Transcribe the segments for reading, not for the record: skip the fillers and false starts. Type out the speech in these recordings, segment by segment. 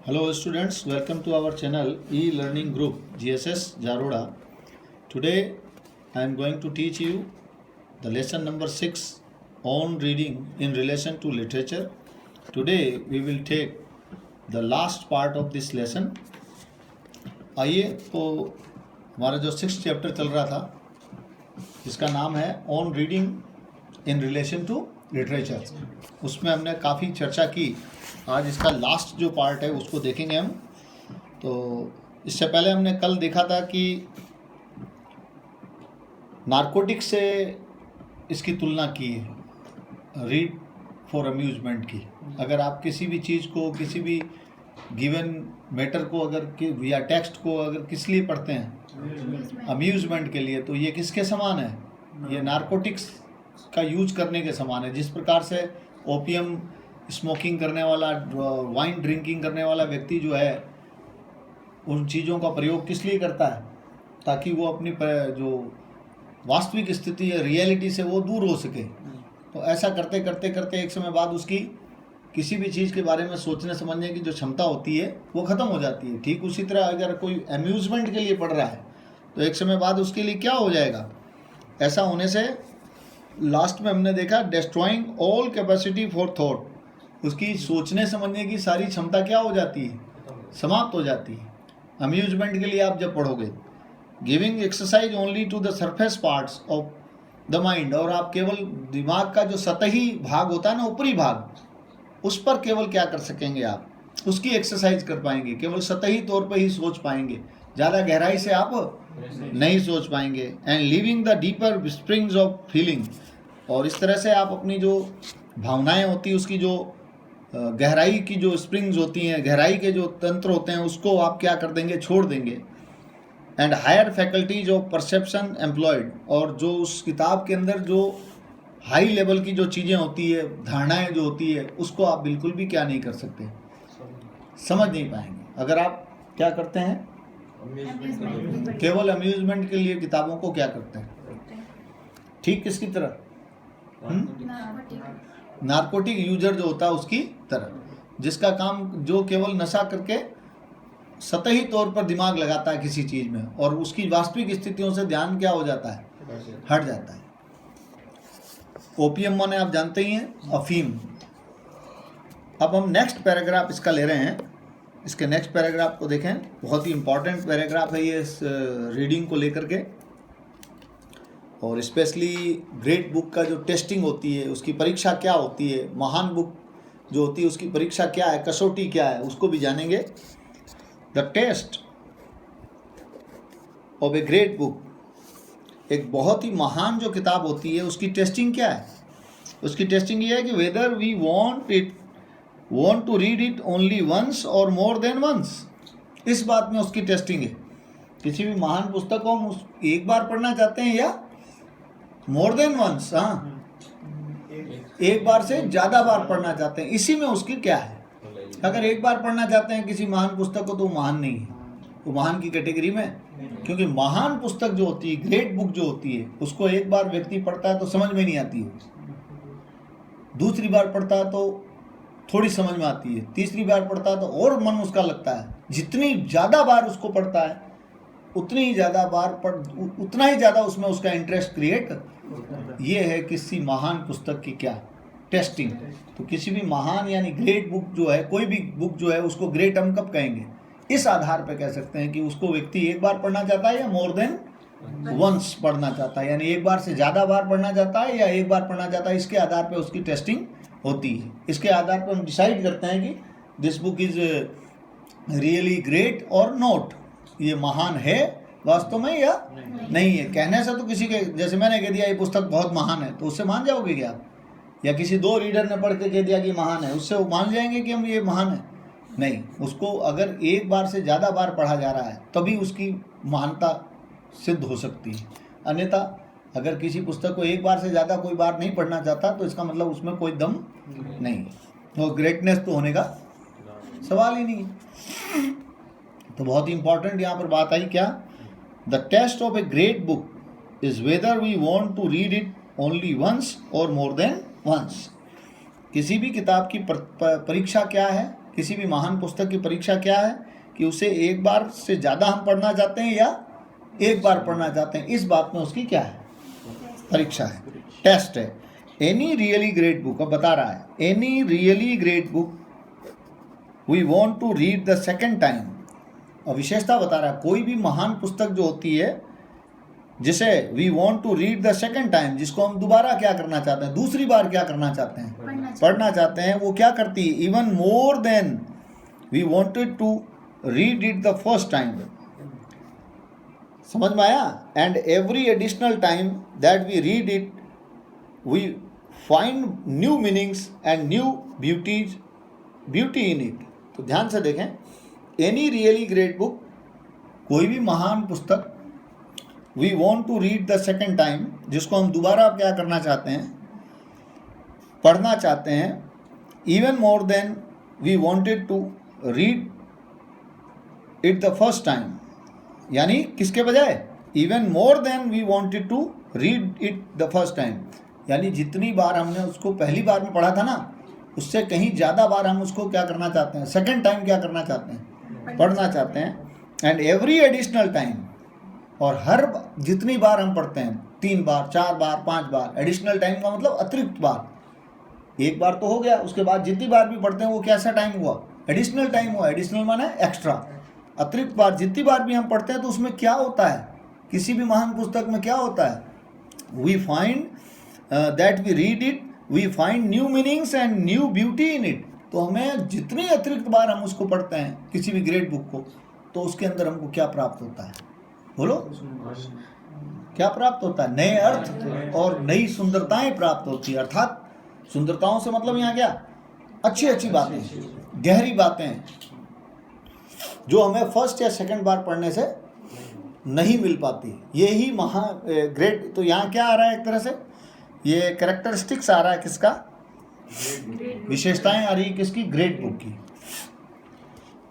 Hello students, welcome to our channel e-learning group GSS Jaroda. Today I am going to teach you the lesson number 6 on reading in relation to literature. Today we will take the last part of this lesson. आइए तो हमारा जो 6th chapter चल रहा था जिसका नाम है on reading in relation to literature, उसमें हमने काफ़ी चर्चा की. आज इसका लास्ट जो पार्ट है उसको देखेंगे हम. तो इससे पहले हमने कल देखा था कि नारकोटिक्स से इसकी तुलना की है रीड फॉर अम्यूज़मेंट की. अगर आप किसी भी चीज़ को, किसी भी गिवन मैटर को अगर या टेक्स्ट को अगर किस लिए पढ़ते हैं, अम्यूज़मेंट के लिए, तो ये किसके समान है? ये नारकोटिक्स का यूज करने के समान है. जिस प्रकार से ओपियम स्मोकिंग करने वाला, वाइन ड्रिंकिंग करने वाला व्यक्ति जो है उन चीज़ों का प्रयोग किस लिए करता है? ताकि वो अपनी जो वास्तविक स्थिति है, रियलिटी से वो दूर हो सके. तो ऐसा करते करते करते एक समय बाद उसकी किसी भी चीज़ के बारे में सोचने समझने की जो क्षमता होती है वो ख़त्म हो जाती है. ठीक उसी तरह अगर कोई अम्यूज़मेंट के लिए पढ़ रहा है तो एक समय बाद उसके लिए क्या हो जाएगा? ऐसा होने से लास्ट में हमने देखा destroying all capacity for thought, उसकी सोचने समझने की सारी क्षमता क्या हो जाती है? समाप्त हो जाती है. अम्यूज़मेंट के लिए आप जब पढ़ोगे, giving exercise only to the surface parts of the mind, और आप केवल दिमाग का जो सतही भाग होता है ना, ऊपरी भाग, उस पर केवल क्या कर सकेंगे आप? उसकी एक्सरसाइज कर पाएंगे. केवल सतही तौर पर ही सोच पाएंगे, ज़्यादा गहराई से आप नहीं सोच पाएंगे. And living the deeper springs of feeling, और इस तरह से आप अपनी जो भावनाएं होती है उसकी जो गहराई की जो स्प्रिंग्स होती हैं, गहराई के जो तंत्र होते हैं, उसको आप क्या कर देंगे? छोड़ देंगे. And higher faculties of perception employed, और जो उस किताब के अंदर जो हाई लेवल की जो चीज़ें होती है, धारणाएं जो होती है, उसको आप बिल्कुल भी क्या नहीं कर सकते? समझ नहीं पाएंगे. अगर आप क्या करते हैं? केवल अम्यूज़मेंट के लिए किताबों को क्या करते हैं? ठीक किसकी तरह? नारकोटिक यूजर जो होता है उसकी तरह, जिसका काम जो केवल नशा करके सतही तौर पर दिमाग लगाता है किसी चीज़ में, और उसकी वास्तविक स्थितियों से ध्यान क्या हो जाता है? हट जाता है. ओपियम माने आप जानते ही हैं, अफीम. अब हम नेक्स्ट पैराग्राफ इसका ले रहे हैं. इसके नेक्स्ट पैराग्राफ को देखें, बहुत ही इंपॉर्टेंट पैराग्राफ है ये इस रीडिंग को लेकर के. और स्पेशली ग्रेट बुक का जो टेस्टिंग होती है, उसकी परीक्षा क्या होती है, महान बुक जो होती है उसकी परीक्षा क्या है, कसौटी क्या है, उसको भी जानेंगे. The test of a great book, एक बहुत ही महान जो किताब होती है उसकी टेस्टिंग क्या है? उसकी टेस्टिंग ये है कि whether we want to read it only once or more than once. इस बात में उसकी टेस्टिंग है. किसी भी महान पुस्तक को हम एक बार पढ़ना चाहते हैं या मोर देन वंस, हाँ, एक बार से ज़्यादा बार पढ़ना चाहते हैं, इसी में उसकी क्या है? अगर एक बार पढ़ना चाहते हैं किसी महान पुस्तक को तो वो महान नहीं है, वो महान की कैटेगरी में, क्योंकि महान पुस्तक जो होती है, ग्रेट बुक जो होती है, उसको एक बार व्यक्ति पढ़ता है तो समझ में नहीं आती है, दूसरी बार पढ़ता है तो थोड़ी समझ में आती है, तीसरी बार पढ़ता है तो और मन उसका लगता है. जितनी ज़्यादा बार उसको पढ़ता है उतनी ही ज़्यादा उतना ही ज़्यादा उसमें उसका इंटरेस्ट क्रिएट. ये है किसी महान पुस्तक की क्या? टेस्टिंग. तो किसी भी महान यानी ग्रेट बुक जो है, कोई भी बुक जो है, उसको ग्रेट हम कब कहेंगे? इस आधार पर कह सकते हैं कि उसको व्यक्ति एक बार पढ़ना चाहता है या मोर देन वंस पढ़ना चाहता है, यानी एक बार से ज़्यादा बार पढ़ना चाहता है या एक बार पढ़ना चाहता है. इसके आधार पर उसकी टेस्टिंग होती है. इसके आधार पर हम डिसाइड करते हैं कि this book is really great और नॉट, ये महान है वास्तव में या नहीं है. कहने से तो किसी के, जैसे मैंने कह दिया ये पुस्तक बहुत महान है, तो उससे मान जाओगे क्या आप? या किसी दो रीडर ने पढ़ के कह दिया कि महान है, उससे वो मान जाएंगे कि हम ये महान है? नहीं. उसको अगर एक बार से ज़्यादा बार पढ़ा जा रहा है तभी उसकी महानता सिद्ध हो सकती है. अन्यथा अगर किसी पुस्तक को एक बार से ज़्यादा कोई बार नहीं पढ़ना चाहता तो इसका मतलब उसमें कोई दम नहीं है, वो ग्रेटनेस तो होने का सवाल ही नहीं है. तो बहुत ही इंपॉर्टेंट यहाँ पर बात आई क्या? The test of a great book is whether we want to read it only once और मोर देन वंस. किसी भी किताब की परीक्षा क्या है किसी भी महान पुस्तक की परीक्षा क्या है कि उसे एक बार से ज़्यादा हम पढ़ना चाहते हैं या एक बार पढ़ना चाहते हैं, इस बात में उसकी क्या है, परीक्षा है, टेस्ट है। एनी रियली ग्रेट बुक, अब बता रहा है, any really great book we want to read the second time. और विशेषता बता रहा है, कोई भी महान पुस्तक जो होती है जिसे we want to read the second time, जिसको हम दोबारा क्या करना चाहते हैं, दूसरी बार क्या करना चाहते हैं, पढ़ना चाहते हैं, वो क्या करती है, even more than we wanted to read it the first time. समझ में आया? And every additional time that we read it we find new meanings and new beauty in it. तो ध्यान से देखें, एनी रियली ग्रेट बुक, कोई भी महान पुस्तक, we want to read the second time, जिसको हम दोबारा क्या करना चाहते हैं, पढ़ना चाहते हैं, even more than we wanted to read it the first time, यानी किसके बजाय, even more than we wanted to read it the first time, यानी जितनी बार हमने उसको पहली बार में पढ़ा था ना, उससे कहीं ज़्यादा बार हम उसको क्या करना चाहते हैं, सेकेंड टाइम क्या करना चाहते हैं, पढ़ना चाहते हैं। एंड एवरी एडिशनल टाइम, और हर जितनी बार हम पढ़ते हैं, 3 बार 4 बार 5 बार, एडिशनल टाइम का मतलब अतिरिक्त बार, एक बार तो हो गया, उसके बाद जितनी बार भी पढ़ते हैं वो कैसा टाइम हुआ, एडिशनल टाइम हुआ। एडिशनल माने एक्स्ट्रा, अतिरिक्त बार, जितनी बार भी हम पढ़ते हैं तो उसमें क्या होता है, किसी भी महान पुस्तक में क्या होता है, we find that we read it we find new meanings and new beauty in it. तो हमें जितनी अतिरिक्त बार हम उसको पढ़ते हैं किसी भी ग्रेट बुक को, तो उसके अंदर हमको क्या प्राप्त होता है, बोलो क्या प्राप्त होता है, नए अर्थ और नई सुंदरताएं प्राप्त होती है। अर्थात सुंदरताओं से मतलब यहाँ क्या, अच्छी अच्छी बातें, गहरी बातें, जो हमें फर्स्ट या सेकंड बार पढ़ने से नहीं मिल पाती। यही ग्रेट, तो यहाँ क्या आ रहा है, एक तरह से ये कैरेक्टरिस्टिक्स आ रहा है किसका, विशेषताएं आ रही है किसकी, ग्रेट बुक की।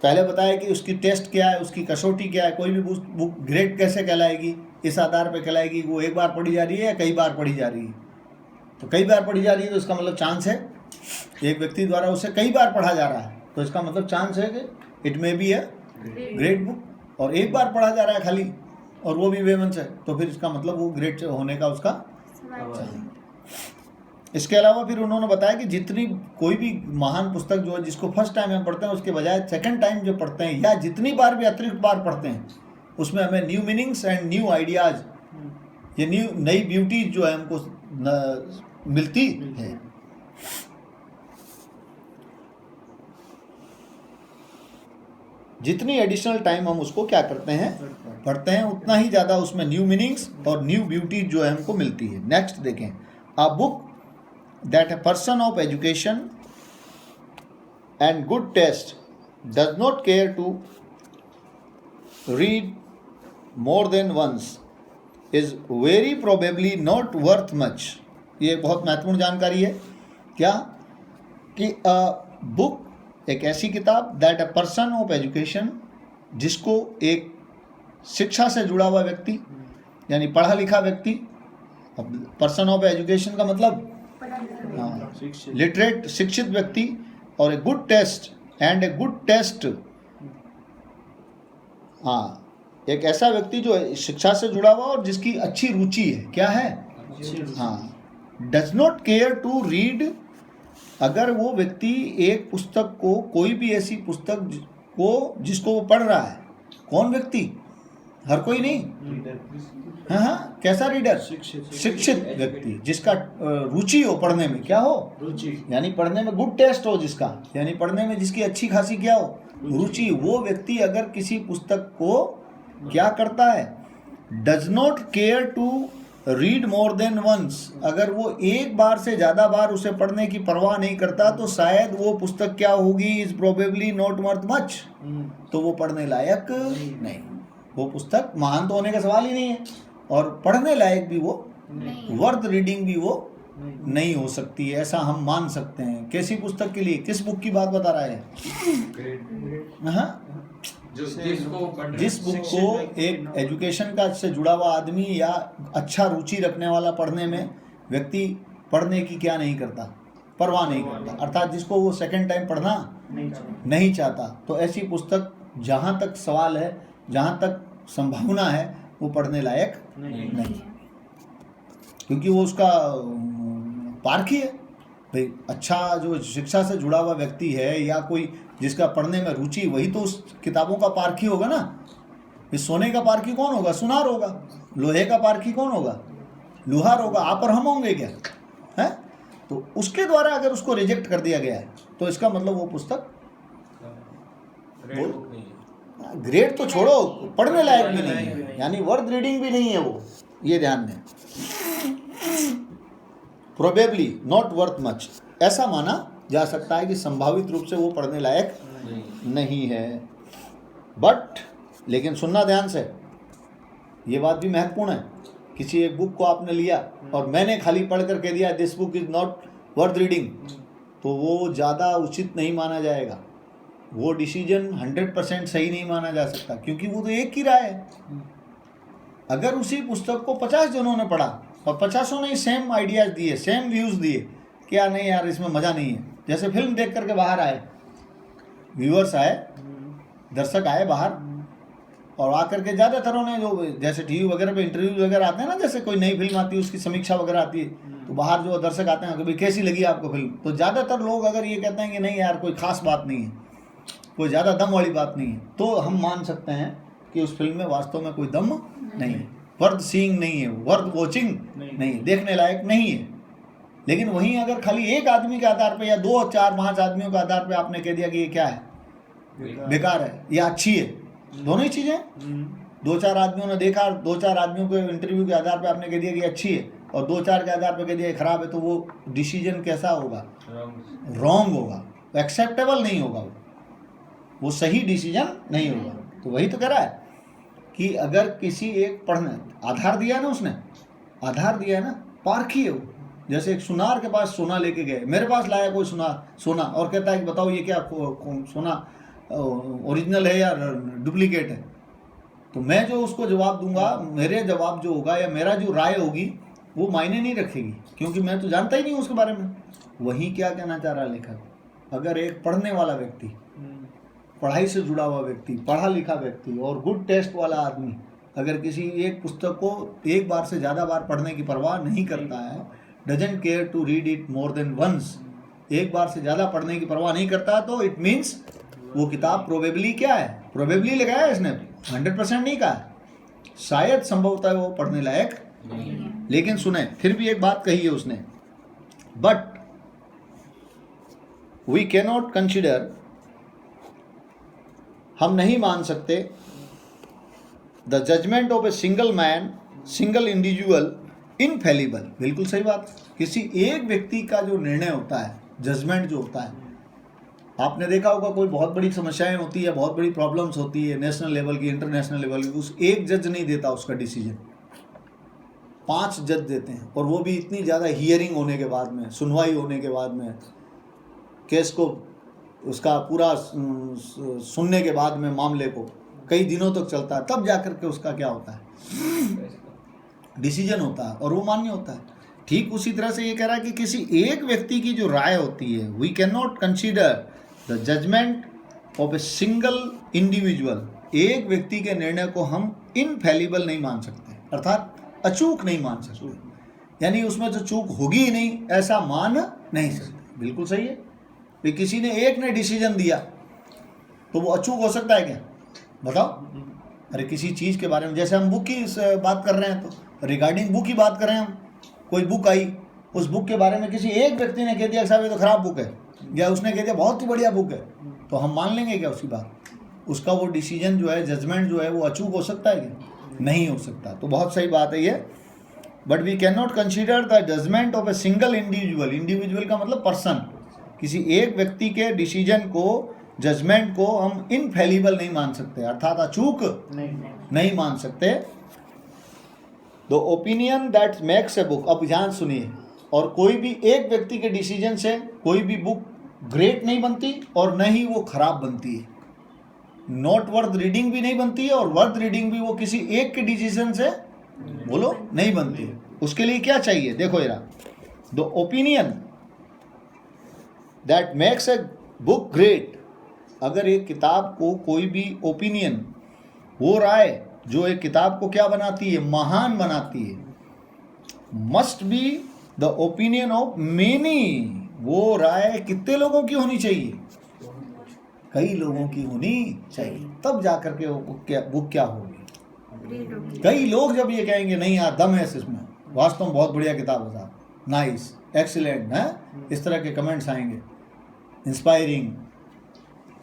पहले बताया कि उसकी टेस्ट क्या है, उसकी कसौटी क्या है, कोई भी बुक ग्रेट कैसे कहलाएगी, इस आधार पर कहलाएगी वो एक बार पढ़ी जा रही है या कई बार पढ़ी जा रही है। तो कई बार पढ़ी जा रही है तो इसका मतलब चांस है, एक व्यक्ति द्वारा उसे कई बार पढ़ा जा रहा है, तो इसका मतलब चांस है कि it may be a great book. और एक बार पढ़ा जा रहा है खाली, और वो भी वेमंस है, तो फिर इसका मतलब वो ग्रेट होने का उसका चाहिए। इसके अलावा फिर उन्होंने बताया कि जितनी कोई भी महान पुस्तक जो है जिसको फर्स्ट टाइम हम पढ़ते हैं, उसके बजाय सेकंड टाइम जो पढ़ते हैं या जितनी बार भी अतिरिक्त बार पढ़ते हैं, उसमें हमें new meanings and new ideas, ये नई ब्यूटी जो है हमको मिलती है। जितनी एडिशनल टाइम हम उसको क्या करते हैं, पढ़ते हैं, उतना ही ज़्यादा उसमें न्यू मीनिंग्स और न्यू ब्यूटी जो है हमको मिलती है। नेक्स्ट देखें, a book that a person of education and good taste does not care to read more than once is very probably not worth much. ये बहुत महत्वपूर्ण जानकारी है। क्या कि अ बुक, एक ऐसी किताब, that a person of education, जिसको एक शिक्षा से जुड़ा हुआ व्यक्ति, यानी पढ़ा लिखा व्यक्ति, पर्सन ऑफ एजुकेशन का मतलब लिटरेट, शिक्षित व्यक्ति, और a good taste and a good taste, हाँ, एक ऐसा व्यक्ति जो शिक्षा से जुड़ा हुआ और जिसकी अच्छी रुचि है, क्या है, हाँ, does not care to read. अगर वो व्यक्ति एक पुस्तक को, कोई भी ऐसी पुस्तक को जिसको वो पढ़ रहा है, कौन व्यक्ति, हर कोई नहीं, हाँ, कैसा रीडर, शिक्षित व्यक्ति, जिसका रुचि हो पढ़ने में, क्या हो, रुचि, यानी पढ़ने में गुड टेस्ट हो जिसका, यानी पढ़ने में जिसकी अच्छी खासी क्या हो, रुचि, वो व्यक्ति अगर किसी पुस्तक को क्या करता है, does not care to read more than once, अगर वो एक बार से ज़्यादा बार उसे पढ़ने की परवाह नहीं करता, तो शायद वो पुस्तक क्या होगी, is probably not worth much, तो वो पढ़ने लायक नहीं, वो पुस्तक महान तो होने का सवाल ही नहीं है, और पढ़ने लायक भी वो, वर्थ रीडिंग भी वो नहीं हो सकती है, ऐसा हम मान सकते हैं। कैसी पुस्तक के लिए, किस बुक की बात बता रहा है, हाँ, जिस बुक को एक एजुकेशन का से जुड़ा हुआ आदमी या अच्छा रुचि रखने वाला पढ़ने में व्यक्ति पढ़ने की क्या नहीं करता, परवाह नहीं करता, अर्थात जिसको वो सेकंड टाइम पढ़ना नहीं चाहता। तो ऐसी पुस्तक जहाँ तक सवाल है, जहाँ तक संभावना है, वो पढ़ने लायक नहीं, क्योंकि वो उसका पारखी है भाई। अच्छा जो शिक्षा से जुड़ा हुआ व्यक्ति है या कोई जिसका पढ़ने में रुचि, वही तो उस किताबों का पारखी होगा ना। इस सोने का पारखी कौन होगा? सुनार होगा। लोहे का पारखी कौन होगा? लुहार होगा। आप और हम होंगे क्या? है? तो उसके द्वारा अगर उसको रिजेक्ट कर दिया गया है तो इसका मतलब वो पुस्तक ग्रेड तो छोड़ो, पढ़ने लायक भी नहीं है, यानी वर्थ रीडिंग भी नहीं है वो। ये ध्यान दें। प्रोबेबली नॉट वर्थ मच, ऐसा माना जा सकता है कि संभावित रूप से वो पढ़ने लायक नहीं है। बट लेकिन सुनना ध्यान से, ये बात भी महत्वपूर्ण है। किसी एक बुक को आपने लिया और मैंने खाली पढ़ कर कह दिया this book is not worth reading, तो वो ज़्यादा उचित नहीं माना जाएगा। वो डिसीजन 100% सही नहीं माना जा सकता, क्योंकि वो तो एक ही राय है। अगर उसी पुस्तक को 50 जनों ने पढ़ा और 50 ने सेम आइडियाज़ दिए, सेम व्यूज़ दिए, क्या नहीं यार इसमें मज़ा नहीं है। जैसे फिल्म देख करके बाहर आए, व्यूअर्स आए, दर्शक आए बाहर, और आकर के ज़्यादातरों ने जो जैसे टीवी वगैरह पे इंटरव्यू वगैरह आते हैं ना, जैसे कोई नई फिल्म आती है उसकी समीक्षा वगैरह आती है, तो बाहर जो दर्शक आते हैं कि भाई कैसी लगी आपको फिल्म, तो ज़्यादातर लोग अगर ये कहते हैं कि नहीं यार कोई ख़ास बात नहीं है, कोई ज़्यादा दम वाली बात नहीं है, तो हम मान सकते हैं कि उस फिल्म में वास्तव में कोई दम नहीं है, वर्थ सीइंग नहीं है, वर्थ वॉचिंग नहीं, देखने लायक नहीं है। लेकिन वहीं अगर खाली एक आदमी के आधार पर या 2 4 5 आदमियों के आधार पर आपने कह दिया कि ये क्या है, बेकार है या अच्छी है, दोनों ही चीज़ें, 2 4 आदमियों ने देखा, 2 4 आदमियों के इंटरव्यू के आधार पर आपने कह दिया कि अच्छी है, और 2 4 के आधार पर कह दिया खराब है, तो वो डिसीजन कैसा होगा? रॉन्ग होगा, एक्सेप्टेबल नहीं होगा, वो सही डिसीजन नहीं होगा। तो वही तो कह रहा है कि अगर किसी एक पढ़ने आधार दिया है ना, उसने आधार दिया है ना, पारखी है वो। जैसे एक सुनार के पास सोना लेके गए, मेरे पास लाया कोई सोना और कहता है कि बताओ ये क्या सोना ओरिजिनल है या डुप्लीकेट है, तो मैं जो उसको जवाब दूंगा, मेरे जवाब जो होगा या मेरा जो राय होगी वो मायने नहीं रखेगी, क्योंकि मैं तो जानता ही नहीं हूँ उसके बारे में। वही क्या कहना चाह रहा लेखक, अगर एक पढ़ने वाला व्यक्ति, पढ़ाई से जुड़ा हुआ व्यक्ति, पढ़ा लिखा व्यक्ति और गुड टेस्ट वाला आदमी अगर किसी एक पुस्तक को एक बार से ज़्यादा बार पढ़ने की परवाह नहीं करता है, doesn't care to read it more than once, एक बार से ज़्यादा पढ़ने की परवाह नहीं करता, तो इट मीन्स वो किताब प्रोबेबली क्या है, प्रोबेबली लगाया है इसने, 100% नहीं कहा, शायद संभवतः वो पढ़ने लायक नहीं। लेकिन सुने, फिर भी एक बात कही है उसने, बट वी कैनॉट कंसिडर, हम नहीं मान सकते, the judgment of a single man, single individual infallible. बिल्कुल सही बात। किसी एक व्यक्ति का जो निर्णय होता है, जजमेंट जो होता है, आपने देखा होगा कोई बहुत बड़ी समस्याएं होती है, बहुत बड़ी प्रॉब्लम्स होती है, नेशनल लेवल की, इंटरनेशनल लेवल की, उस एक जज नहीं देता उसका डिसीजन, 5 जज देते हैं, और वो भी इतनी ज़्यादा हियरिंग होने के बाद में, सुनवाई होने के बाद में, केस को उसका पूरा सुनने के बाद में, मामले को कई दिनों तक चलता है, तब जाकर के उसका क्या होता है, डिसीजन होता है, और वो मान्य होता है। ठीक उसी तरह से ये कह रहा है कि किसी एक व्यक्ति की जो राय होती है, we can not consider the judgment of a single individual, एक व्यक्ति के निर्णय को हम इनफेलिबल नहीं मान सकते, अर्थात अचूक नहीं मान सकते, यानी उसमें तो चूक होगी ही नहीं, ऐसा मान नहीं सकते। बिल्कुल सही है। तो किसी ने एक ने डिसीजन दिया तो वो अचूक हो सकता है क्या? बताओ। अरे किसी चीज़ के बारे में, जैसे हम बुक की बात कर रहे हैं, तो रिगार्डिंग बुक की बात कर रहे हैं हम, कोई बुक आई, उस बुक के बारे में किसी एक व्यक्ति ने कह दिया साहब ये तो खराब बुक है, या उसने कह दिया बहुत ही बढ़िया बुक है, तो हम मान लेंगे क्या उसकी बात? उसका वो डिसीजन जो है, जजमेंट जो है, वो अचूक हो सकता है क्या? नहीं हो सकता। तो बहुत सही बात है ये। But we can not consider the judgment of a single individual, individual का मतलब पर्सन, किसी एक व्यक्ति के डिसीजन को, जजमेंट को हम इनफेलिबल नहीं मान सकते, अर्थात अचूक नहीं मान सकते। The opinion that makes a book, अब ध्यान सुनिए, और कोई भी एक व्यक्ति के डिसीजन से कोई भी बुक ग्रेट नहीं बनती और न ही वो खराब बनती है, नॉट वर्थ रीडिंग भी नहीं बनती है, और वर्थ रीडिंग भी वो किसी एक के डिसीजन से, बोलो, नहीं बनती है। उसके लिए क्या चाहिए? देखो यार, the opinion that makes a book great, अगर एक किताब को कोई भी ओपिनियन, वो राय जो एक किताब को क्या बनाती है, महान बनाती है, must be the opinion of many, वो राय कितने लोगों की होनी चाहिए, कई लोगों की होनी चाहिए, तब जाकर के वो बुक क्या होगी। कई लोग जब ये कहेंगे नहीं यार दम है इसमें, वास्तव में बहुत बढ़िया किताब है, नाइस, एक्सीलेंट है, इस तरह के कमेंट्स आएंगे, इंस्पायरिंग,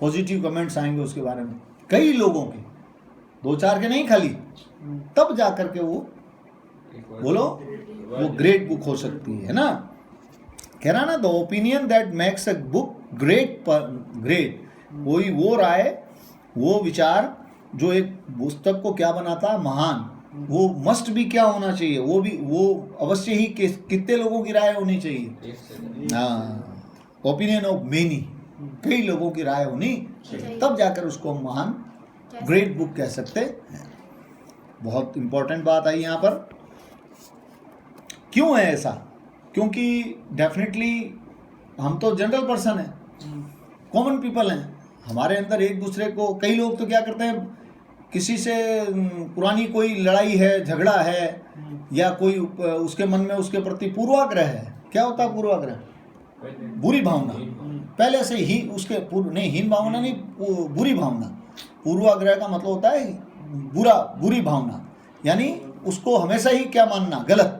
पॉजिटिव कमेंट्स आएंगे उसके बारे में, कई लोगों के, 2-4 के नहीं खाली, तब जाकर के वो बोलो वो ग्रेट बुक हो सकती है ना। कह रहा ना, the opinion that makes a book great, कोई वो राय, वो विचार जो एक पुस्तक को क्या बनाता है, महान, वो मस्ट भी क्या होना चाहिए, वो अवश्य ही कितने लोगों की राय होनी चाहिए, हाँ, ओपिनियन ऑफ मेनी, कई लोगों की राय होनी चाहिए, तब जाकर उसको हम महान ग्रेट बुक कह सकते हैं। बहुत इंपॉर्टेंट बात आई यहाँ पर। क्यों है ऐसा? क्योंकि डेफिनेटली हम तो जनरल पर्सन हैं, कॉमन पीपल हैं, हमारे अंदर एक दूसरे को, कई लोग तो क्या करते हैं, किसी से पुरानी कोई लड़ाई है, झगड़ा है, या कोई उसके मन में उसके प्रति पूर्वाग्रह है। क्या होता है पूर्वाग्रह? बुरी भावना, पहले से ही उसके नहीं, हीन भावना नहीं, बुरी भावना। पूर्वाग्रह का मतलब होता है बुरी भावना, यानी उसको हमेशा ही क्या मानना, गलत।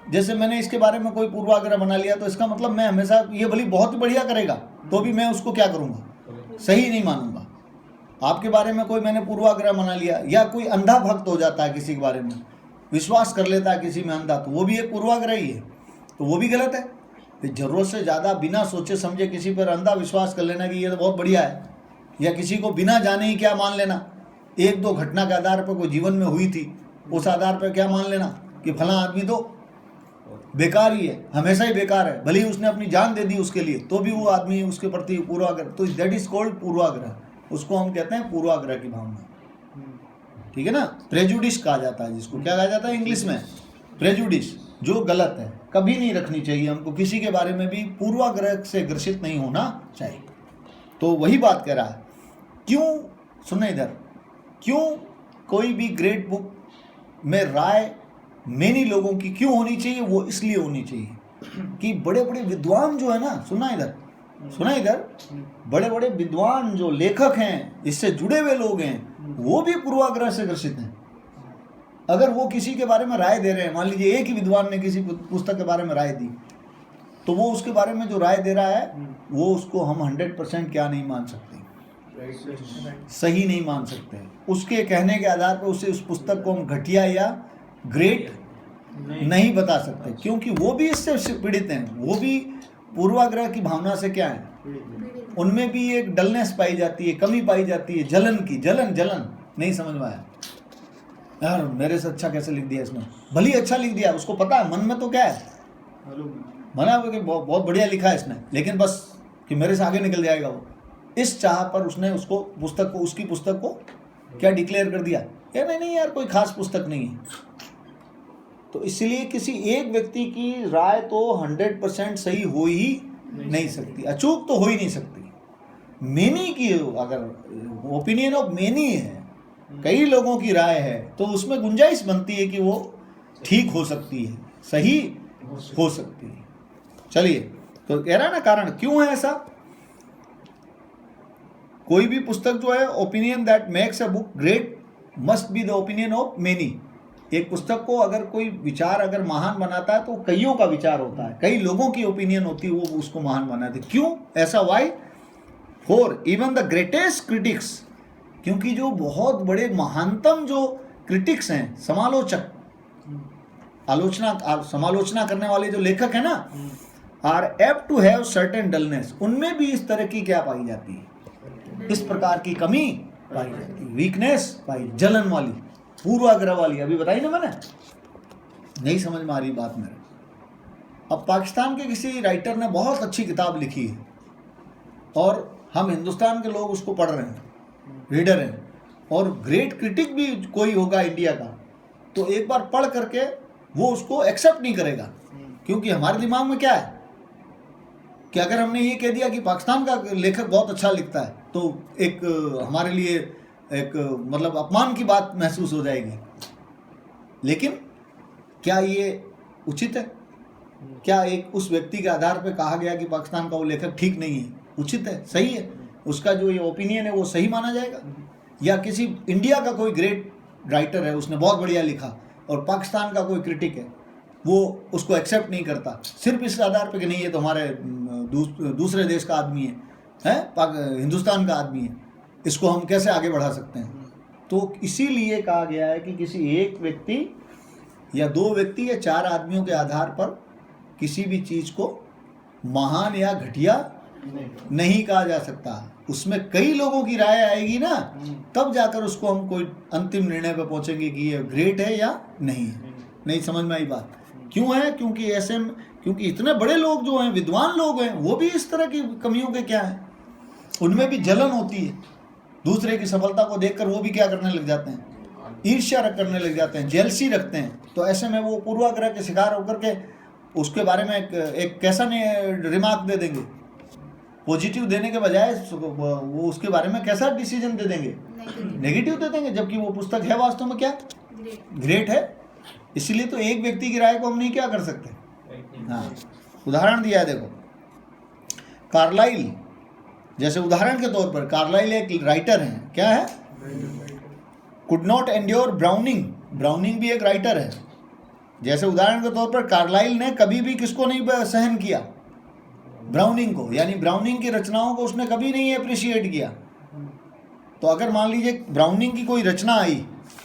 जैसे मैंने इसके बारे में कोई पूर्वाग्रह बना लिया, तो इसका मतलब मैं हमेशा, ये भली बहुत ही बढ़िया करेगा तो भी मैं उसको क्या करूँगा, सही नहीं मानूंगा। आपके बारे में कोई मैंने पूर्वाग्रह बना लिया, या कोई अंधा भक्त हो जाता है किसी के बारे में, विश्वास कर लेता है किसी में अंधा, तो वो भी एक पूर्वाग्रह ही है, तो वो भी गलत है। तो ज़रूरत से ज़्यादा बिना सोचे समझे किसी पर अंधा विश्वास कर लेना कि ये तो बहुत बढ़िया है, या किसी को बिना जाने ही क्या मान लेना, 1-2 घटना के आधार पर कोई जीवन में हुई थी, उस आधार पर क्या मान लेना कि फला आदमी तो बेकार ही है, हमेशा ही बेकार है, भले ही उसने अपनी जान दे दी उसके लिए, तो भी वो आदमी उसके प्रति पूर्वाग्रह, तो दैट इज कॉल्ड पूर्वाग्रह, उसको हम कहते हैं पूर्वाग्रह की भावना। ठीक है ना, प्रेजुडिस कहा जाता है जिसको, क्या कहा जाता है इंग्लिश में, प्रेजुडिस, जो गलत है, कभी नहीं रखनी चाहिए हमको, किसी के बारे में भी पूर्वाग्रह से ग्रसित नहीं होना चाहिए। तो वही बात कह रहा है। क्यों, सुनना इधर, क्यों कोई भी ग्रेट बुक में राय मेनी लोगों की क्यों होनी चाहिए? वो इसलिए होनी चाहिए कि बड़े बड़े विद्वान जो है ना, सुना इधर, बड़े बड़े विद्वान जो लेखक हैं, इससे जुड़े हुए लोग हैं, वो भी पूर्वाग्रह से ग्रसित हैं। अगर वो किसी के बारे में राय दे रहे हैं, मान लीजिए एक ही विद्वान ने किसी पुस्तक के बारे में राय दी, तो वो उसके बारे में जो राय दे रहा है, वो उसको हम 100% क्या नहीं मान सकते, सही नहीं मान सकते। उसके कहने के आधार पर उस पुस्तक को हम घटिया या ग्रेट नहीं बता सकते, क्योंकि वो भी इससे पीड़ित हैं, वो भी पूर्वाग्रह की भावना से क्या है, उनमें भी एक डलनेस पाई जाती है, कमी पाई जाती है, जलन नहीं समझ में आया यार, मेरे से अच्छा कैसे लिख दिया इसने, भले ही अच्छा लिख दिया, उसको पता है मन में तो क्या है, मना कि बहुत बढ़िया लिखा है इसने, लेकिन बस कि मेरे से आगे निकल जाएगा वो, इस चाह पर उसने उसकी पुस्तक को क्या डिक्लेयर कर दिया, यार नहीं यार कोई खास पुस्तक नहीं है। तो इसलिए किसी एक व्यक्ति की राय तो 100% सही हो ही नहीं सकती, अचूक तो हो ही नहीं सकती। मेनी की अगर ओपिनियन ऑफ मेनी है, कई लोगों की राय है, तो उसमें गुंजाइश बनती है कि वो ठीक हो सकती है, सही हो सकती है। चलिए, तो कह रहा है ना कारण क्यों है ऐसा। कोई भी पुस्तक जो है, opinion that makes a book great must be the opinion of many. एक पुस्तक को अगर कोई विचार अगर महान बनाता है, तो कईयों का विचार होता है, कई लोगों की ओपिनियन होती है, वो उसको महान बनाते। क्यों ऐसा? Why? For even the greatest critics, क्योंकि जो बहुत बड़े महानतम जो क्रिटिक्स हैं, समालोचक, समालोचना करने वाले जो लेखक है ना, are apt to have certain dullness, उनमें भी इस तरह की क्या पाई जाती है, इस प्रकार की कमी पाई जाती है, वीकनेस पाई, जलन वाली, पूर्वाग्रह वाली। अभी बताई ना मैंने, नहीं समझ में आ रही बात मेरे। अब पाकिस्तान के किसी राइटर ने बहुत अच्छी किताब लिखी है, और हम हिंदुस्तान के लोग उसको पढ़ रहे हैं, रीडर हैं, और ग्रेट क्रिटिक भी कोई होगा इंडिया का, तो एक बार पढ़ करके वो उसको एक्सेप्ट नहीं करेगा, क्योंकि हमारे दिमाग में क्या है, कि अगर हमने ये कह दिया कि पाकिस्तान का लेखक बहुत अच्छा लिखता है तो एक हमारे लिए एक मतलब अपमान की बात महसूस हो जाएगी। लेकिन क्या ये उचित है? क्या एक उस व्यक्ति के आधार पर कहा गया कि पाकिस्तान का वो लेखक ठीक नहीं है, उचित है, सही है? उसका जो ये ओपिनियन है वो सही माना जाएगा? या किसी इंडिया का कोई ग्रेट राइटर है, उसने बहुत बढ़िया लिखा, और पाकिस्तान का कोई क्रिटिक है, वो उसको एक्सेप्ट नहीं करता सिर्फ इस आधार पे कि नहीं ये तो हमारे दूसरे देश का आदमी है, हिंदुस्तान का आदमी है, इसको हम कैसे आगे बढ़ा सकते हैं? तो इसीलिए कहा गया है कि किसी एक व्यक्ति या दो व्यक्ति या चार आदमियों के आधार पर किसी भी चीज़ को महान या घटिया नहीं कहा जा सकता। उसमें कई लोगों की राय आएगी ना, तब जाकर उसको हम कोई अंतिम निर्णय पर पहुंचेंगे कि ये ग्रेट है या नहीं है। नहीं समझ में आई बात? क्यों है? क्योंकि इतने बड़े लोग जो हैं, विद्वान लोग हैं, वो भी इस तरह की कमियों के क्या हैं, उनमें भी जलन होती है। दूसरे की सफलता को देखकर वो भी क्या करने लग जाते हैं, ईर्ष्या करने लग जाते हैं, जेलसी रखते हैं। तो ऐसे में वो पूर्वाग्रह के शिकार होकर के उसके बारे में एक कैसा रिमार्क दे देंगे, पॉजिटिव देने के बजाय वो उसके बारे में कैसा डिसीजन दे देंगे, नेगेटिव दे देंगे, जबकि वो पुस्तक है वास्तव में क्या ग्रेट है। इसलिए तो एक व्यक्ति की राय को हम नहीं क्या कर सकते। हाँ, उदाहरण दिया है, देखो कार्लाइल, जैसे उदाहरण के तौर पर कार्लाइल एक राइटर हैं, क्या है, could not endure Browning, browning भी एक राइटर है। जैसे उदाहरण के तौर पर कार्लाइल ने कभी भी किसको नहीं सहन किया, ब्राउनिंग को, यानी ब्राउनिंग की रचनाओं को उसने कभी नहीं अप्रिशिएट किया। तो अगर मान लीजिए ब्राउनिंग की कोई रचना आई,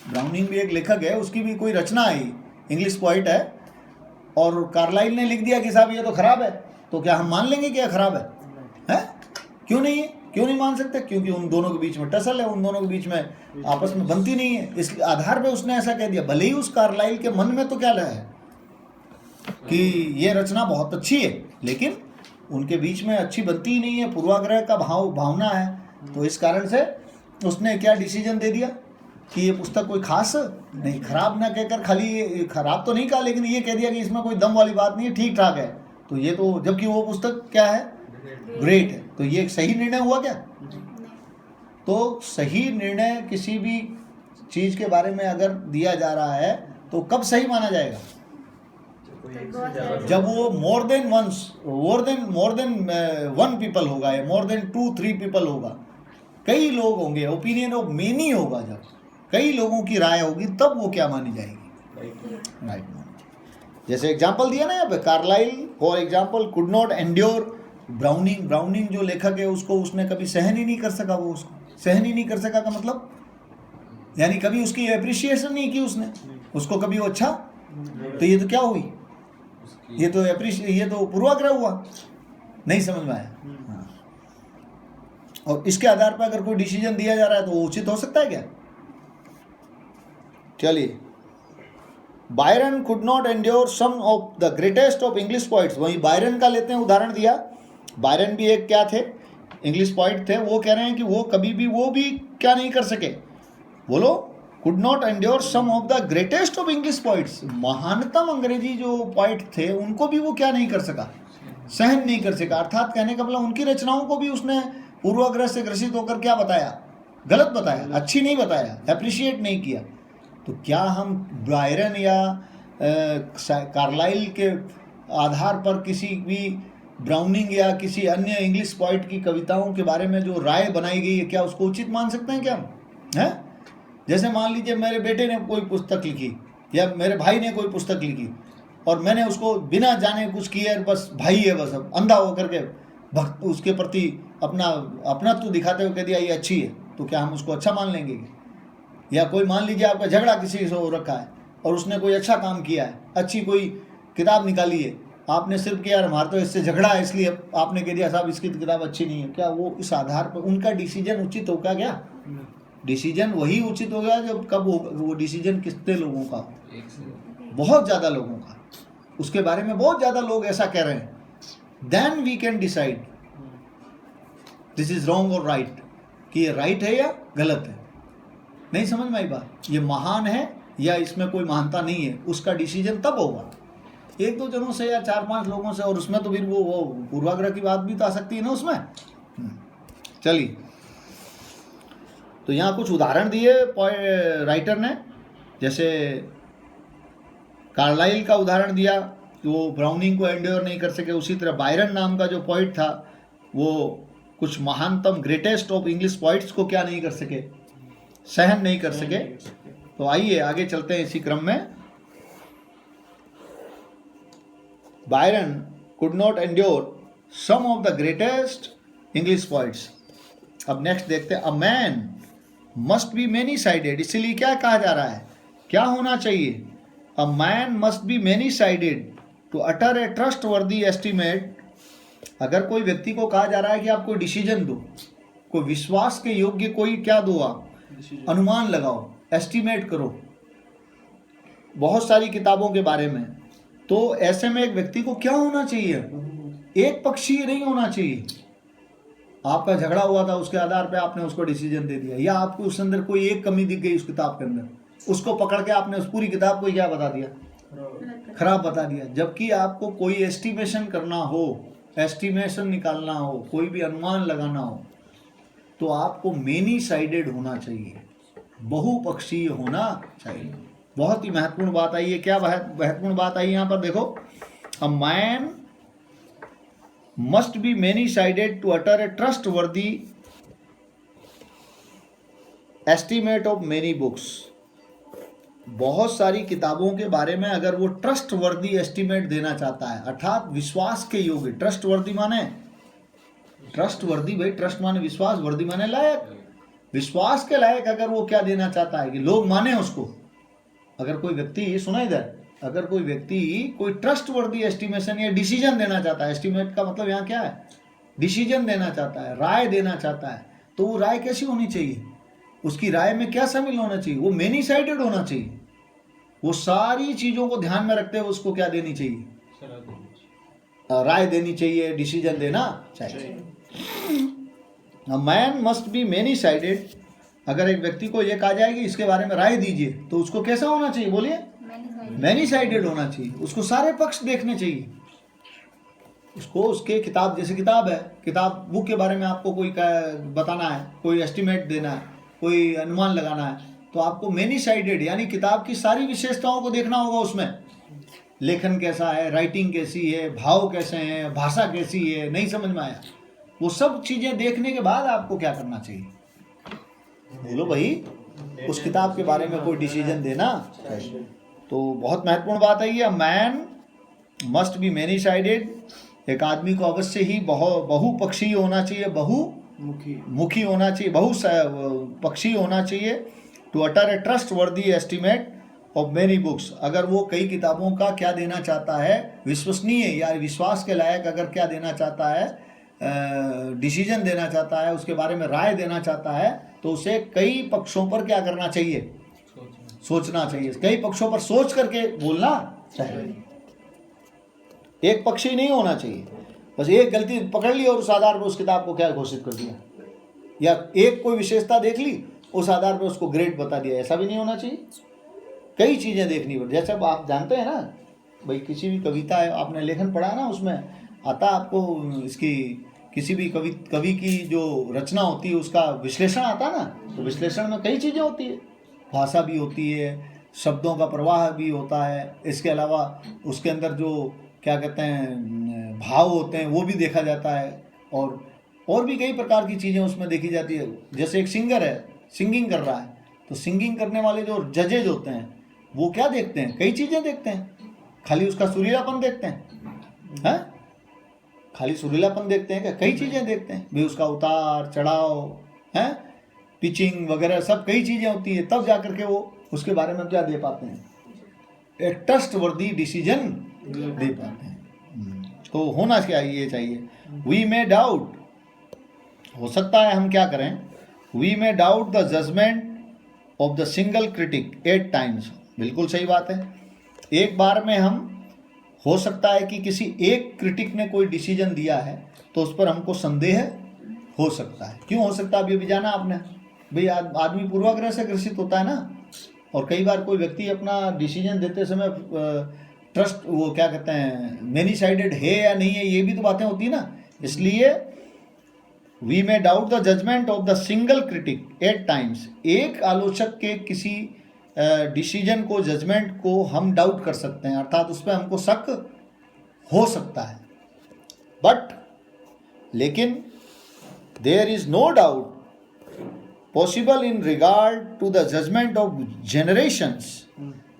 ब्राउनिंग भी एक लेखक है, उसकी भी कोई रचना आई, इंग्लिश पोइट है, और कार्लाइल ने लिख दिया कि साहब ये तो खराब है, तो क्या हम मान लेंगे कि यह खराब है? क्यों नहीं है? क्यों नहीं मान सकते? क्योंकि उन दोनों के बीच में टसल है, उन दोनों के बीच में आपस में बनती नहीं है, इस आधार पे उसने ऐसा कह दिया। भले ही उस कार्लाइल के मन में तो क्या है कि ये रचना बहुत अच्छी है, लेकिन उनके बीच में अच्छी बनती ही नहीं है, पूर्वाग्रह का भावना है। तो इस कारण से उसने क्या डिसीजन दे दिया कि ये पुस्तक कोई खास नहीं, खराब ना कहकर, खाली खराब तो नहीं कहा, लेकिन ये कह दिया कि इसमें कोई दम वाली बात नहीं है, ठीक ठाक है। तो ये तो, जबकि वो पुस्तक क्या है, ग्रेट है। तो ये एक सही निर्णय हुआ क्या? तो सही निर्णय किसी भी चीज के बारे में अगर दिया जा रहा है तो कब सही माना जाएगा? जब वो मोर देन वन पीपल होगा, या मोर देन 2-3 पीपल होगा, कई लोग होंगे, ओपिनियन ऑफ मेनी होगा, जब कई लोगों की राय होगी तब वो क्या मानी जाएगी, राइट मानी जाएगी। जैसे एग्जांपल दिया ना यहाँ पे, Carlyle for example could not endure Browning, Browning जो लेखक है उसको उसने कभी सहन ही नहीं कर सका, वो उसको सहन ही नहीं कर सका का मतलब यानी कभी उसकी एप्रिशिएशन नहीं की उसने, उसको कभी वो अच्छा, तो ये तो क्या हुई, ये तो पूर्वाग्रह हुआ, नहीं समझ में आया। हाँ। और इसके आधार पर अगर कोई डिसीजन दिया जा रहा है तो वो उचित हो सकता है क्या? चलिए, Byron could not endure some of the greatest of English poets, वही बायरन का लेते हैं उदाहरण दिया। बायरन भी एक क्या थे, इंग्लिश पोइट थे। वो कह रहे हैं कि वो कभी भी वो भी क्या नहीं कर सके, बोलो, could not endure some of the greatest of English poets, महानतम अंग्रेजी जो पोइट थे उनको भी वो क्या नहीं कर सका, सहन नहीं कर सका। अर्थात कहने का मतलब उनकी रचनाओं को भी उसने पूर्वाग्रह से ग्रसित होकर क्या बताया, गलत बताया, अच्छी नहीं बताया, एप्रिशिएट नहीं किया। तो क्या हम बायरन या कार्लाइल के आधार पर किसी भी ब्राउनिंग या किसी अन्य इंग्लिश पोइट की कविताओं के बारे में जो राय बनाई गई है, क्या उसको उचित मान सकते हैं क्या हैं? जैसे मान लीजिए मेरे बेटे ने कोई पुस्तक लिखी या मेरे भाई ने कोई पुस्तक लिखी और मैंने उसको बिना जाने कुछ किए, बस भाई है, बस अब अंधा होकर के भक्त उसके प्रति अपना तो दिखाते हुए कह दिया ये अच्छी है, तो क्या हम उसको अच्छा मान लेंगे? या कोई मान लीजिए आपका झगड़ा किसी से हो रखा है और उसने कोई अच्छा काम किया है, अच्छी कोई किताब निकाली है, आपने सिर्फ किया हमारा तो इससे झगड़ा है इसलिए आपने कह दिया साहब इसकी किताब अच्छी नहीं है, क्या वो इस आधार पर उनका डिसीजन उचित होगा? क्या डिसीजन वही उचित होगा जब कब वो डिसीजन कितने लोगों का, बहुत ज़्यादा लोगों का, उसके बारे में बहुत ज़्यादा लोग ऐसा कह रहे हैं, then we can decide this is wrong और राइट, कि ये राइट है या गलत है। नहीं समझ में आई बात? ये महान है या इसमें कोई महानता नहीं है, उसका डिसीजन तब होगा एक दो जनों से या 4-5 लोगों से, और उसमें तो फिर वो पूर्वाग्रह की बात भी तो आ सकती है ना उसमें। चलिए, तो यहाँ कुछ उदाहरण दिए राइटर ने, जैसे कार्लाइल का उदाहरण दिया कि वो ब्राउनिंग को एंड्योर नहीं कर सके। उसी तरह बायरन नाम का जो पोइट था, वो कुछ महानतम ग्रेटेस्ट ऑफ इंग्लिश पोइट्स को क्या नहीं कर सके, सहन नहीं कर सके। तो आइए आगे चलते हैं इसी क्रम में। Byron could not endure some of the greatest English poets. अब नेक्स्ट देखते हैं, a man must be many sided. इसीलिए क्या कहा जा रहा है, क्या होना चाहिए, a man must be many sided to utter a trustworthy estimate. अगर कोई व्यक्ति को कहा जा रहा है कि आप कोई डिसीजन दो, कोई विश्वास के योग्य कोई क्या दो, आप अनुमान लगाओ, एस्टिमेट करो बहुत सारी किताबों के बारे में, तो ऐसे में एक व्यक्ति को क्या होना चाहिए, एक पक्षीय नहीं होना चाहिए। आपका झगड़ा हुआ था, उसके आधार पे आपने उसको डिसीजन दे दिया, या आपको उस अंदर कोई एक कमी दिख गई उस किताब के अंदर, उसको पकड़ के आपने उस पूरी किताब को क्या बता दिया, खराब बता दिया। जबकि आपको कोई एस्टिमेशन करना हो, एस्टिमेशन निकालना हो, कोई भी अनुमान लगाना हो, तो आपको मेनी साइडेड होना चाहिए, बहुपक्षीय होना चाहिए। बहुत ही महत्वपूर्ण बात आई है। क्या महत्वपूर्ण बात आई यहाँ पर देखो, a man must be many sided to utter a trustworthy estimate of many books. बहुत सारी किताबों के बारे में अगर वो ट्रस्ट वर्दी एस्टिमेट देना चाहता है, अर्थात विश्वास के योग्य, ट्रस्ट वर्दी माने, ट्रस्ट वर्दी भाई, ट्रस्ट माने विश्वास, वर्दी माने लायक, विश्वास के लायक अगर वो क्या देना चाहता है कि लोग माने उसको। अगर कोई व्यक्ति, सुना इधर, अगर कोई व्यक्ति कोई ट्रस्ट वर्दी एस्टिमेशन या डिसीजन देना चाहता है, एस्टिमेट का मतलब यहाँ क्या है, डिसीजन देना चाहता है, राय देना चाहता है, तो वो राय कैसी होनी चाहिए, उसकी राय में क्या शामिल होना चाहिए, वो मेनी साइडेड होना चाहिए। वो सारी चीजों को ध्यान में रखते हुए उसको क्या देनी चाहिए, राय देनी चाहिए, डिसीजन देना चाहिए। Man must be many sided. अगर एक व्यक्ति को यह कहा जाए कि इसके बारे में राय दीजिए, तो उसको कैसा होना चाहिए, बोलिए, मेनी साइडेड होना चाहिए। उसको सारे पक्ष देखने चाहिए, उसको उसके किताब, जैसे किताब है, किताब बुक के बारे में आपको कोई बताना है, कोई एस्टिमेट देना है, कोई अनुमान लगाना है, तो आपको मेनी साइडेड यानी किताब की सारी विशेषताओं को देखना होगा। उसमें लेखन कैसा है, राइटिंग कैसी है, भाव कैसे हैं, भाषा कैसी है, नहीं समझ में आया, वो सब चीजें देखने के बाद आपको क्या करना चाहिए, बोलो भाई, उस किताब के बारे में कोई डिसीजन देना चाहिए। तो बहुत महत्वपूर्ण बात है ये, man must be many sided. एक आदमी को अवश्य ही बहुपक्षीय होना चाहिए, बहुमुखी होना चाहिए, बहुपक्षीय होना चाहिए। To utter a trustworthy estimate of many books. अगर वो कई किताबों का क्या देना चाहता है, विश्वसनीय या विश्वास के लायक अगर क्या देना चाहता है, डिसीजन देना चाहता है, उसके बारे में राय देना चाहता है, तो उसे कई पक्षों पर क्या करना चाहिए, सोचना चाहिए। कई पक्षों पर सोच करके बोलना चाहिए, एक पक्षी नहीं होना चाहिए। बस एक गलती पकड़ ली और उस आधार पर उस किताब को क्या घोषित कर दिया, या एक कोई विशेषता देख ली उस आधार पर उसको ग्रेड बता दिया, ऐसा भी नहीं होना चाहिए। कई चीज़ें देखनी पड़ती। जैसे आप जानते हैं ना भाई, किसी भी कविता है, आपने लेखन पढ़ा ना, उसमें आता आपको इसकी किसी भी कवि की जो रचना होती है उसका विश्लेषण आता ना, तो विश्लेषण में कई चीज़ें होती है, भाषा भी होती है, शब्दों का प्रवाह भी होता है, इसके अलावा उसके अंदर जो क्या कहते हैं भाव होते हैं वो भी देखा जाता है, और भी कई प्रकार की चीज़ें उसमें देखी जाती है। जैसे एक सिंगर है, सिंगिंग कर रहा है, तो सिंगिंग करने वाले जो जजेज होते हैं वो क्या देखते हैं, कई चीज़ें देखते हैं, खाली उसका सुरीलापन देखते हैं, खाली सुरीलापन देखते हैं क्या, कई चीज़ें देखते हैं भाई, उसका उतार चढ़ाव है, पिचिंग वगैरह सब कई चीज़ें होती है, तब जा करके वो उसके बारे में क्या दे पाते हैं, एक ट्रस्टवर्दी डिसीजन दे पाते हैं। तो होना क्या ये चाहिए, वी मे डाउट, हो सकता है हम क्या करें, we may doubt the judgment of the single critic 8 times. बिल्कुल सही बात है, एक बार में हम, हो सकता है कि किसी एक क्रिटिक ने कोई डिसीजन दिया है तो उस पर हमको संदेह हो सकता है। क्यों हो सकता है, अभी जाना आपने भाई, आदमी पूर्वाग्रह से ग्रसित होता है ना, और कई बार कोई व्यक्ति अपना डिसीजन देते समय ट्रस्ट, वो क्या कहते हैं, मेनी साइडेड है या नहीं है, ये भी तो बातें होती है ना। इसलिए we may doubt the judgment of the single critic at times, एक आलोचक के किसी डिसीजन को, जजमेंट को हम डाउट कर सकते हैं, अर्थात उस पर हमको शक हो सकता है। बट लेकिन there is no doubt possible in regard to the judgment of generations,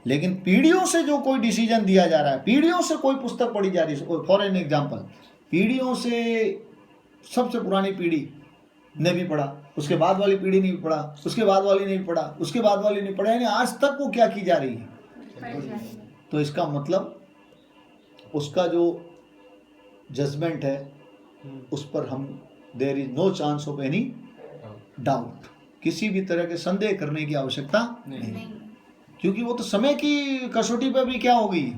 लेकिन पीढ़ियों से जो कोई डिसीजन दिया जा रहा है, पीढ़ियों से कोई पुस्तक पढ़ी जा रही है, फॉर एन एग्जाम्पल, पीढ़ियों से सबसे पुरानी पीढ़ी ने भी पढ़ा, उसके बाद वाली पीढ़ी ने भी पढ़ा, उसके बाद वाली ने भी पढ़ा, उसके बाद वाली ने पढ़ा, यानी आज तक वो क्या की जा रही है। तो इसका मतलब उसका जो जजमेंट है उस पर हम, there is no chance of any doubt, किसी भी तरह के संदेह करने की आवश्यकता नहीं, क्योंकि वो तो समय की कसौटी पर भी क्या हो गई,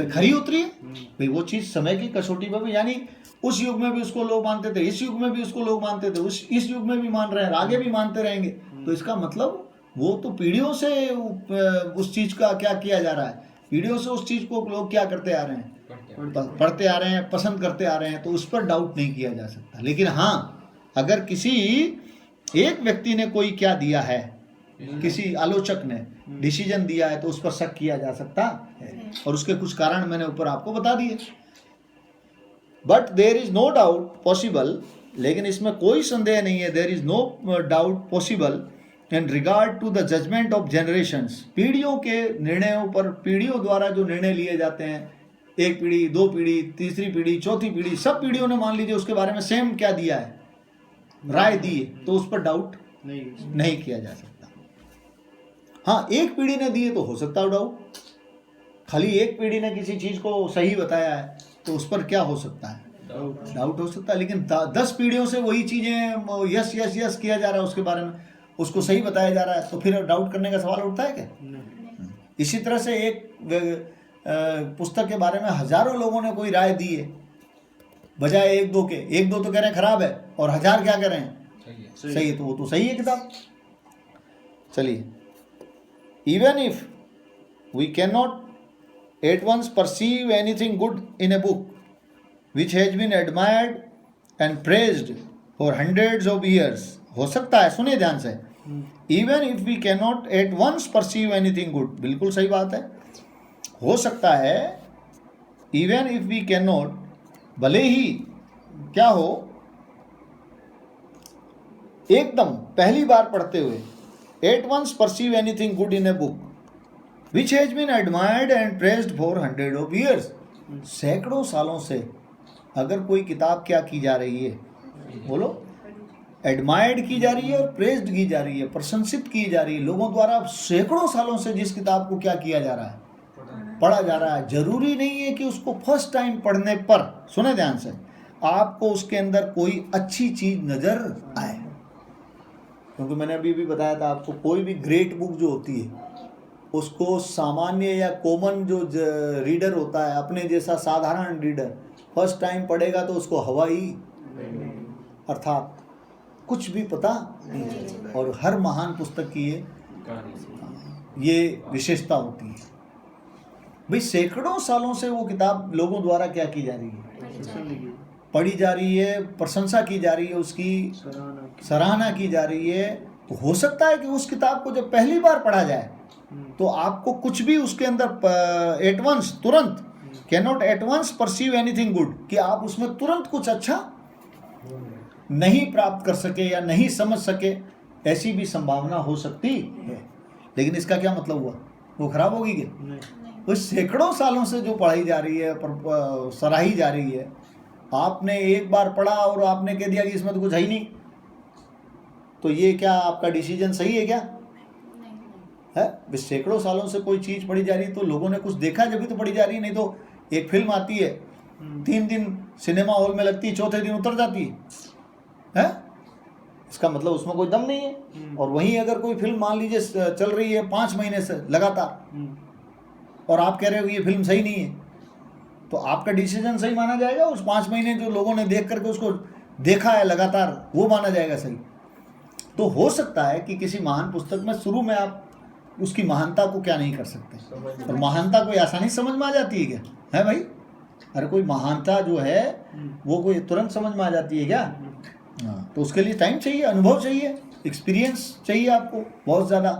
खरी उतरी है भाई। वो चीज समय की कसौटी पर भी, यानी उस युग में भी उसको लोग मानते थे, इस युग में भी उसको लोग मानते थे, इस युग में भी मान रहे हैं, आगे भी मानते रहेंगे। तो इसका मतलब वो तो पीढ़ियों से उस चीज का क्या किया जा रहा है, पीढ़ियों से उस चीज को लोग क्या करते आ रहे हैं, पढ़ते आ रहे हैं, पसंद करते आ रहे हैं, तो उस पर डाउट नहीं किया जा सकता। लेकिन हाँ, अगर किसी एक व्यक्ति ने कोई क्या दिया है, किसी आलोचक ने डिसीजन दिया है, तो उस पर शक किया जा सकता है, और उसके कुछ कारण मैंने ऊपर आपको बता दिए। But there is no doubt possible, लेकिन इसमें कोई संदेह नहीं है, there is no doubt possible in regard to the judgment of generations, पीढ़ियों के निर्णयों पर, पीढ़ियों द्वारा जो निर्णय लिए जाते हैं, एक पीढ़ी, दो पीढ़ी, तीसरी पीढ़ी, चौथी पीढ़ी, सब पीढ़ियों ने मान लीजिए उसके बारे में सेम क्या दिया है, राय दी है, तो उस पर डाउट नहीं किया जा सकता। हाँ, एक पीढ़ी ने दी है तो हो सकता है डाउट, खाली एक पीढ़ी ने किसी चीज को सही बताया है तो उस पर क्या हो सकता है, डाउट हो सकता है। लेकिन 10 पीढ़ियों से वही चीजें यस यस यस किया जा रहा है, उसके बारे में उसको सही बताया जा रहा है, तो फिर डाउट करने का सवाल उठता है क्या। इसी तरह से एक पुस्तक के बारे में हजारों लोगों ने कोई राय दी है, बजाय एक दो के, एक दो तो कह रहे हैं खराब है और 1000 क्या कह रहे हैं सही है, तो वो तो सही है किताब। चलिए, even if we can not at once perceive anything good in a book which has been admired and praised for hundreds of years, हो सकता है, सुनिए ध्यान से, even if we cannot at once perceive anything good, बिल्कुल सही बात है, हो सकता है, even if we cannot, भले ही क्या हो, एकदम पहली बार पढ़ते हुए, at once perceive anything good in a book which has been admired and praised for hundreds of years, सैकड़ों सालों से अगर कोई किताब क्या की जा रही है, बोलो, एडमायर्ड की जा रही है और प्रेज्ड की जा रही है, प्रशंसित की जा रही है लोगों द्वारा, सैकड़ों सालों से जिस किताब को क्या किया जा रहा है, पढ़ा जा रहा है, जरूरी नहीं है कि उसको फर्स्ट टाइम पढ़ने पर, सुने ध्यान से, आपको उसके अंदर कोई अच्छी चीज नजर आए। क्योंकि मैंने अभी भी बताया था आपको, कोई भी ग्रेट बुक जो होती है उसको सामान्य या कॉमन जो रीडर होता है, अपने जैसा साधारण रीडर, फर्स्ट टाइम पढ़ेगा तो उसको हवा ही, अर्थात कुछ भी पता नहीं। और हर महान पुस्तक की ये विशेषता होती है भाई, सैकड़ों सालों से वो किताब लोगों द्वारा क्या की जा रही है, पढ़ी जा रही है, प्रशंसा की जा रही है, उसकी सराहना की जा रही है। तो हो सकता है कि उस किताब को जब पहली बार पढ़ा जाए तो आपको कुछ भी उसके अंदर एट वंस, तुरंत, cannot at once perceive anything good, कि आप उसमें तुरंत कुछ अच्छा नहीं प्राप्त कर सके या नहीं समझ सके, ऐसी भी संभावना हो सकती है। लेकिन इसका क्या मतलब हुआ, वो खराब होगी क्या? वो सैकड़ों सालों से जो पढ़ाई जा रही है, सराही जा रही है, आपने एक बार पढ़ा और आपने कह दिया कि इसमें तो कुछ है ही नहीं, तो ये क्या आपका डिसीजन सही है क्या? है, सैकड़ों सालों से कोई चीज पढ़ी जा रही है तो लोगों ने कुछ देखा जब भी तो पढ़ी जा रही है। नहीं तो एक फिल्म आती है, 3 दिन सिनेमा हॉल में लगती है, चौथे दिन उतर जाती है, इसका मतलब उसमें कोई दम नहीं है। और वहीं अगर कोई फिल्म मान लीजिए चल रही है 5 महीने से लगातार, और आप कह रहे हो कि ये फिल्म सही नहीं है, तो आपका डिसीजन सही माना जाएगा? उस 5 महीने जो लोगों ने देख करके उसको देखा है लगातार, वो माना जाएगा सही? तो हो सकता है कि किसी महान पुस्तक में शुरू में आप उसकी महानता को क्या नहीं कर सकते। और महानता कोई आसानी समझ में आ जाती है क्या, है भाई? अरे कोई महानता जो है वो कोई तुरंत समझ में आ जाती है क्या? हाँ, तो उसके लिए टाइम चाहिए, अनुभव चाहिए, एक्सपीरियंस चाहिए आपको बहुत ज़्यादा,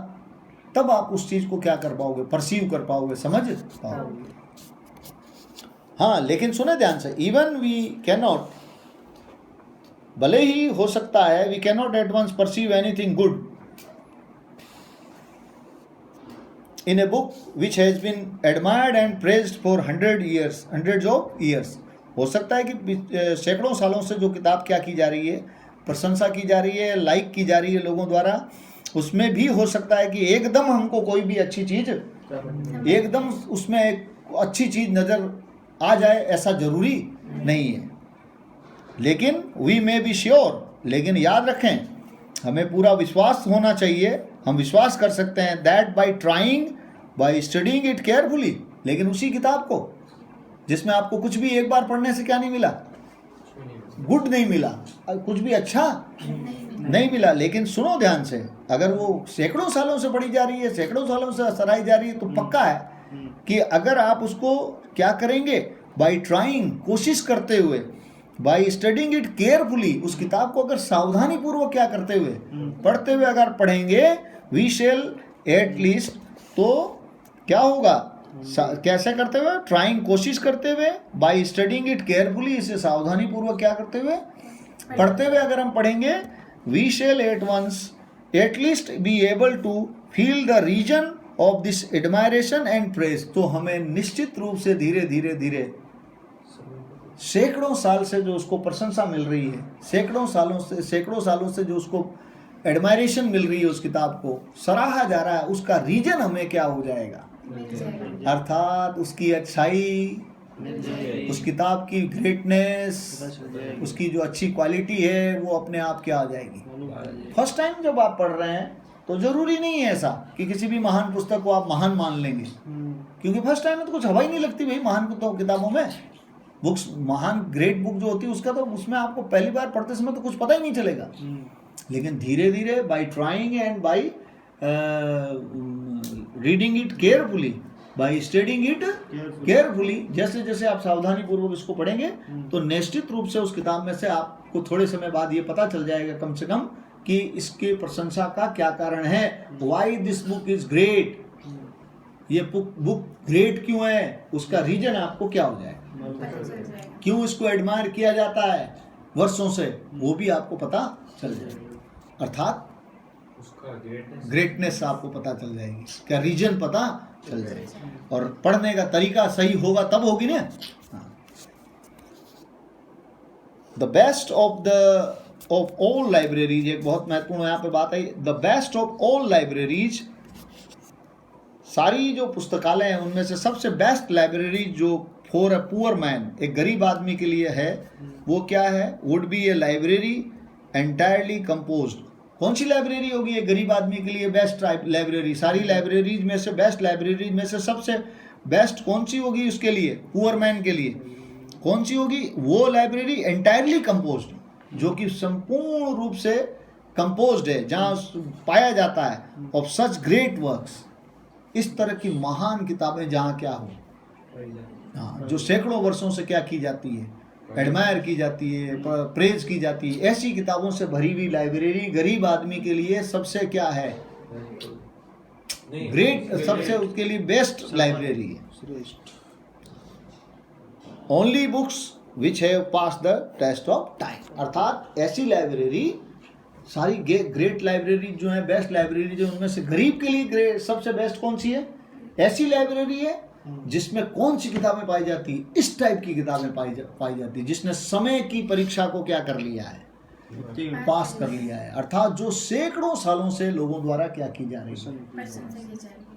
तब आप उस चीज़ को क्या कर पाओगे, परसीव कर पाओगे, समझ पाओगे। हाँ, लेकिन सुने ध्यान से, इवन वी कैन नॉट, भले ही हो सकता है, we can not at once perceive anything good in a book which has been admired and praised for hundreds of years। हो सकता है कि सैकड़ों सालों से जो किताब क्या की जा रही है, प्रशंसा की जा रही है, लाइक की जा रही है लोगों द्वारा, उसमें भी हो सकता है कि एकदम हमको कोई भी अच्छी चीज़, एकदम उसमें एक अच्छी चीज़ नज़र आ जाए, ऐसा ज़रूरी नहीं है। लेकिन वी मे बी श्योर, लेकिन याद रखें, हमें पूरा विश्वास होना चाहिए, हम विश्वास कर सकते हैं that by trying, by studying it carefully. लेकिन उसी किताब को जिसमें आपको कुछ भी एक बार पढ़ने से क्या नहीं मिला, गुड नहीं मिला, कुछ भी अच्छा नहीं मिला। लेकिन सुनो ध्यान से, अगर वो सैकड़ों सालों से पढ़ी जा रही है, सैकड़ों सालों से सराही जा रही है, तो पक्का है कि अगर आप उसको क्या करेंगे, बाई ट्राइंग, कोशिश करते हुए, बाई स्टडिंग इट केयरफुली, उस किताब को अगर सावधानी पूर्वक क्या करते हुए, पढ़ते हुए अगर पढ़ेंगे, वी शेल एट लीस्ट, तो क्या होगा, कैसे करते हुए, ट्राइंग, कोशिश करते हुए, बाई स्टडिंग इट केयरफुली, इसे सावधानी पूर्वक क्या करते हुए, पढ़ते हुए अगर हम पढ़ेंगे, we shall at once at least be able to feel the reason of this admiration and praise. तो हमें निश्चित रूप से धीरे धीरे धीरे सैकड़ों साल से जो उसको प्रशंसा मिल रही है, सैकड़ों सालों से जो उसको एडमायरेशन मिल रही है, उस किताब को सराहा जा रहा है, उसका रीजन हमें क्या हो जाएगा, अर्थात उसकी अच्छाई, उस किताब की ग्रेटनेस, उसकी जो अच्छी क्वालिटी है, वो अपने आप क्या हो जाएगी। फर्स्ट टाइम जब आप पढ़ रहे हैं तो जरूरी नहीं है ऐसा कि किसी भी महान पुस्तक को आप महान मान लेंगे, क्योंकि फर्स्ट टाइम में तो कुछ हवा ही नहीं लगती भाई महान किताबों में। बुक्स, महान ग्रेट बुक जो होती है उसका तो, उसमें आपको पहली बार पढ़ते समय तो कुछ पता ही नहीं चलेगा। लेकिन धीरे धीरे by trying and by reading it carefully, by studying it carefully, जैसे जैसे आप सावधानी पूर्वक इसको पढ़ेंगे तो निश्चित रूप से उस किताब में से आपको थोड़े समय बाद ये पता चल जाएगा कम से कम कि इसके प्रशंसा का क्या कारण है, why this book is great, ये बुक ग्रेट क्यों है, उसका रीजन आपको क्या हो जाएगा, क्यों इसको एडमायर किया जाता है वर्षों से, वो भी आपको पता चल जाएगा। अर्थात उसका ग्रेटनेस आपको पता चल जाएगी, क्या रीजन पता चल जाएगा, और पढ़ने का तरीका सही होगा तब होगी ना। The best of all libraries, एक बहुत महत्वपूर्ण यहाँ पे बात आई, the best of all libraries, सारी जो पुस्तकालय हैं उनमें से सबसे बेस्ट लाइब्रेरी जो फॉर अ पुअर मैन, एक गरीब आदमी के लिए है, वो क्या है, would be a library entirely composed. कौन सी लाइब्रेरी होगी एक गरीब आदमी के लिए बेस्ट लाइब्रेरी, सारी लाइब्रेरीज में से बेस्ट लाइब्रेरीज में से सबसे बेस्ट कौन सी होगी उसके लिए, पुअर मैन के लिए कौन सी होगी, वो लाइब्रेरी एंटायरली कंपोज्ड, जो कि संपूर्ण रूप से कंपोज्ड है, जहाँ पाया जाता है ऑफ सच ग्रेट वर्क्स, इस तरह की महान किताबें जहाँ क्या हो, हाँ, जो सैकड़ों वर्षों से क्या की जाती है, एडमायर की जाती है, प्रेज की जाती है, ऐसी किताबों से भरी हुई लाइब्रेरी गरीब आदमी के लिए सबसे क्या है, ग्रेट, सबसे उसके लिए बेस्ट लाइब्रेरी है। Only books which have pass the test of time, अर्थात ऐसी लाइब्रेरी, सारी ग्रेट लाइब्रेरी जो है, बेस्ट लाइब्रेरी जो, उनमें से गरीब के लिए सबसे बेस्ट कौन सी है, ऐसी लाइब्रेरी है जिसमें कौन सी किताबें पाई जाती है, इस टाइप की किताबें पाई जाती है, जिसने समय की परीक्षा को क्या कर लिया है, पास कर लिया है, अर्थात जो सैकड़ों सालों से लोगों द्वारा क्या की जा रही है,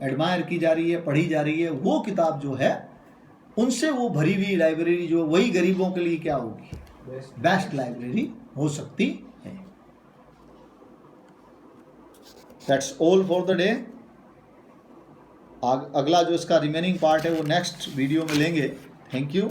एडमायर की जा रही है, पढ़ी जा रही है, वो किताब जो है, उनसे वो भरी हुई लाइब्रेरी जो, वही गरीबों के लिए क्या होगी, बेस्ट लाइब्रेरी हो सकती है। That's all for the day. अगला जो इसका रिमेनिंग पार्ट है वो नेक्स्ट वीडियो में लेंगे। Thank you.